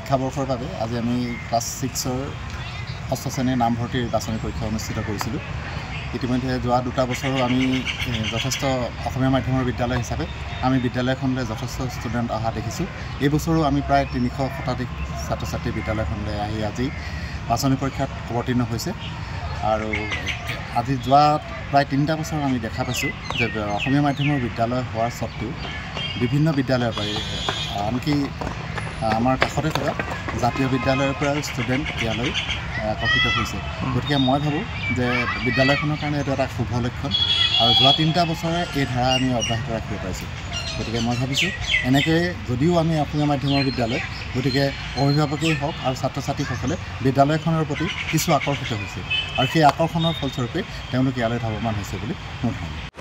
শিক্ষাবৰ্ষৰ বাবে আজি আমি ক্লাছ 6ৰ 6ষ্ঠ শ্ৰেণীৰ নামভৰ্তিৰ বাছনি পৰীক্ষা অনুষ্ঠিত কৰিছিলোঁ। ইতিমধ্যে যোৱা 2টা বছৰো আমি যথেষ্ট অসমীয়া মাধ্যমৰ বিদ্যালয় হিচাপে আমি বিদ্যালয়খনলৈ যথেষ্ট ষ্টুডেণ্ট অহা দেখিছোঁ। এই বছৰো আমি প্ৰায় 300 শতাধিক ছাত্ৰ ছাত্ৰী বিদ্যালয়খনলৈ আহি আজি বাছনি পৰীক্ষাত অৱতীৰ্ণ হৈছে। আৰু আজি যোৱা প্ৰায় 3টা বছৰ আমি দেখা পাইছোঁ যে অসমীয়া মাধ্যমৰ বিদ্যালয় হোৱাৰ স্বত্বেও বিভিন্ন বিদ্যালয়ৰ পৰা আনকি আমাৰ কাষতে থকা জাতীয় বিদ্যালয়ৰ পৰা ষ্টুডেণ্ট ইয়ালৈ আকৰ্ষিত হৈছে। গতিকে মই ভাবোঁ যে বিদ্যালয়খনৰ কাৰণে এইটো এটা শুভ লক্ষণ আৰু যোৱা 3টা বছৰে এই ধাৰা আমি অব্যাহত ৰাখিব পাৰিছোঁ। গতিকে মই ভাবিছোঁ এনেকৈয়ে যদিও আমি অসমীয়া মাধ্যমৰ বিদ্যালয়, গতিকে অভিভাৱকেই হওক আৰু ছাত্ৰ ছাত্ৰীসকলে বিদ্যালয়খনৰ প্ৰতি কিছু আকৰ্ষিত হৈছে আৰু সেই আকৰ্ষণৰ ফলস্বৰূপে তেওঁলোক ইয়ালৈ ধাৱমান হৈছে বুলি মোৰ ধাৰণা।